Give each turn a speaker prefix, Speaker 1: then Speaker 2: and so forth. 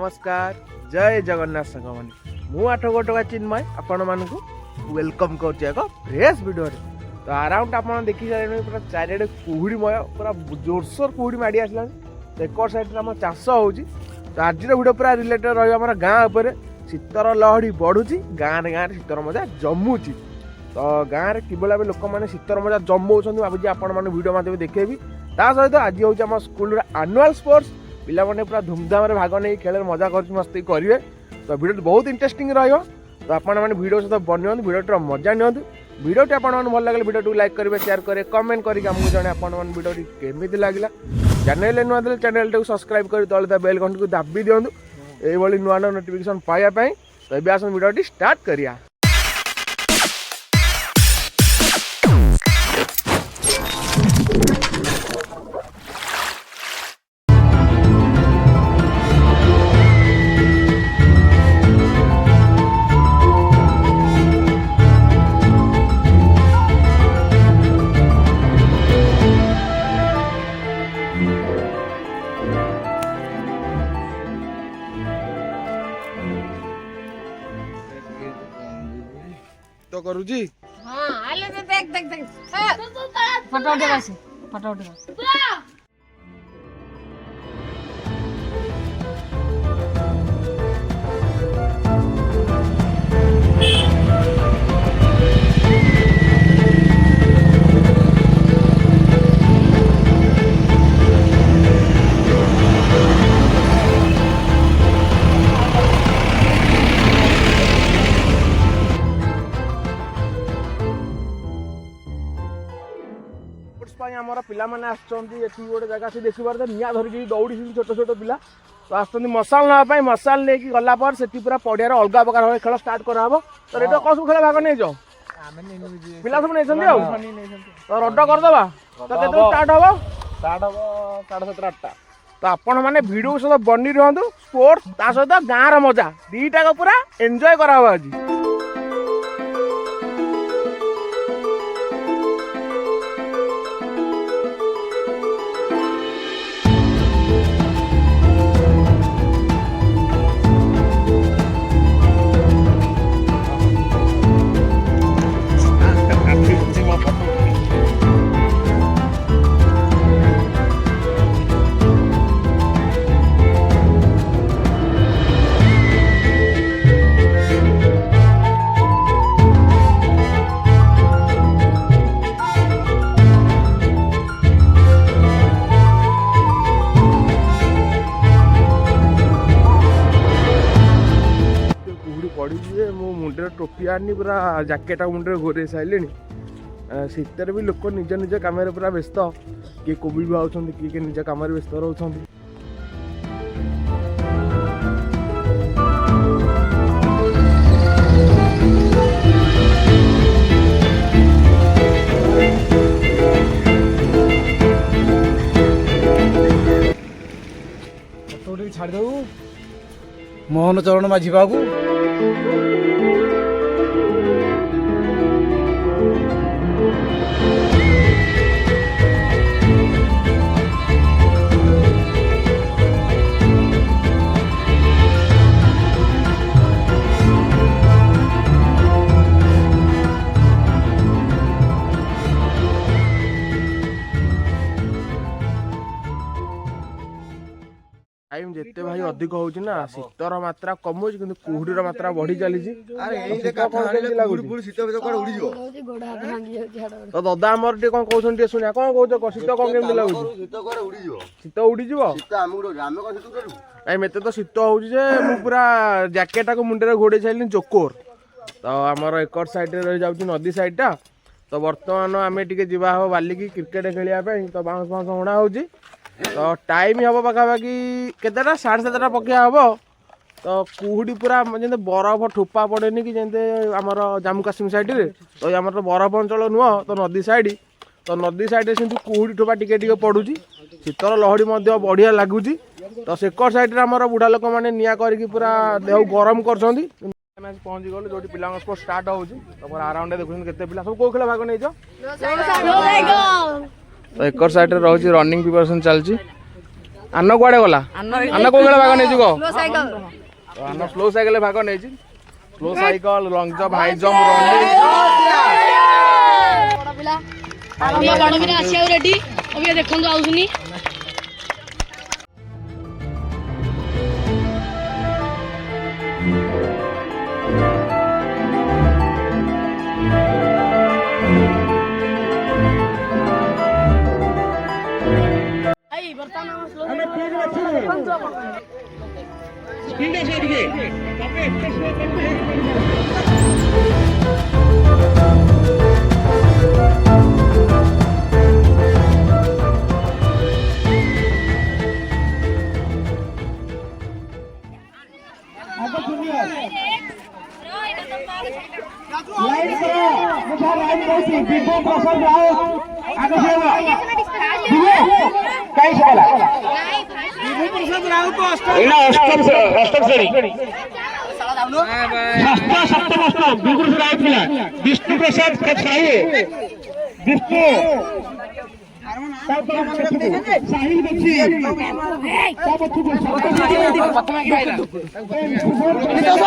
Speaker 1: नमस्कार जय जगन्नाथ संग मैंने मु 8 गोटका चिन्मय आपण मानक वेलकम कर फ्रेश वीडियो तो अराउंड आप देखी सारे पूरा चारिड़े कुहुड़ीमय पूरा जोरसोर कुहुड़ी माड़ी आसला एक साइड आम चाष हो आज वीडियो पूरा रिलेटेड रहा गाँ उपर शीतर लहड़ी बढ़ुची गाँव गाँव शीतर मजा जमुची तो गाँव में किभली भाव लोक मैंने शीतर मजा जमाऊँ भावी आपण मैंने वीडियो माध्यम देखेबी ता सहित आज हूँ स्कूल एनुअल स्पोर्ट्स पिला मैंने पूरा धूमधाम रे भाग नहीं खेल मजा कर मस्ती करेंगे तो वीडियो बहुत इंटरेस्टिंग रहा तो आपण मैंने वीडियो सहित बनियो वीडियो मजा नि वीडियो आपन भल लगे वीडियो लाइक करेंगे शेयर करेंगे कमेंट करके आमको जन आपण वीडियो केमी लगे चैनल नुआ देले चैनल टाइम सब्सक्राइब कर तले बेल घंटी को दाबी दिंतु ये नुआ नुआ नोटिफिकेशन पाइबापी तो ये आस वीडियो स्टार्ट करिया। तो करू जी
Speaker 2: हां आले तो देख देख देख फोटो उठा से फोटो उठा
Speaker 1: आमर पिला मैंने आसी गोटे जगह से देखी पारे निआ धरिकी दौड़ी छोट छोट पिला तो आस मसाल नापी मसाल नहीं गला पर से पूरा पड़िया अलग प्रकार भाव खेल स्टार्ट कराब तो रेट कौन सब खेल भाग नहीं जाओ पिला सब नहीं तो रड करदे तो केते स्टार्ट हम 7:30 8टा तो आपण मैंने वीडियो सहित बनी रुहतु स्पोर्ट्स ता सहित गाँव मजा दीटा को पूरा एंजॉय कराब आज। पड़ी मो मुंडे टोपी आनी पूरा जैकेट मुंडे घोरे सारे शीतर भी लोक निज निज कम पूरा व्यस्त किए कोविड भी आउट किए निज कम व्यस्त रोच
Speaker 3: छाड़देव मोहन चरण माझी बाबू
Speaker 1: टाइम जिते भाई अधिक होउछि ना शीतर मात्रा कम होछि किंतु कुहुडीर मात्रा बढ़ी चली अरे एही तो दादा हमर टे कोन कहउछन टे सुनिया कोन कहउछ शीत कोन केम लागुछि शीत उड़ी जिवो आई मेते तो शीत होउछि जे मु पूरा जैकेट को मुंडे घोड़े छाइलिन चोकोर तो हमर एकर साइड रे रह जाउछि नदी साइड टा तो वर्तमान आमे टिके जिबा हो बाली की क्रिकेट खेलिया पे तो बांस बांस होणा होउछि तो टाइम हम पाखापाखि केतेटा 7:30 पकिया हम तो कुहुड़ी पूरा जैसे बरफ ठोपा पड़ेनि कि जैसे आमर जम्मू काश्मीर साइड रे तो आमर तो बरफ अंचल नुह तो नदी साइड से कुहुड़ी ठोपा टिके पड़ुची शीतर लहड़ी बढ़िया लगुच तो सेकर साइड आमर बुढ़ा लोक मैंने निआ करके पूरा देह गरम कर पहुँची गलु जो पिला स्पोर्ट स्टार्ट हो अराउंड देखुन केते पिला सब को खेल भाग नहीं तो एकर साइड रही रनिंग प्रिपरेशन चलती ଆନ କୁଆଡ଼େ ଗଲା ଆନ କୋଉ ବେଳେ ଭାଗ ନେଇଛି କହ
Speaker 2: ସ୍ଲୋ ସାଇକେଲ
Speaker 1: ଆନ ସ୍ଲୋ ସାଇକେଲ ଭାଗ ନେଇଛି slow cycle long jump high jump running
Speaker 2: ବଡ ପିଲା ଆସିବାକୁ ରେଡି ଅବିକା ଦେଖନ୍ତୁ ଆଉସୁନି
Speaker 4: विष्णु प्रसाद साहू विष्णु साहिल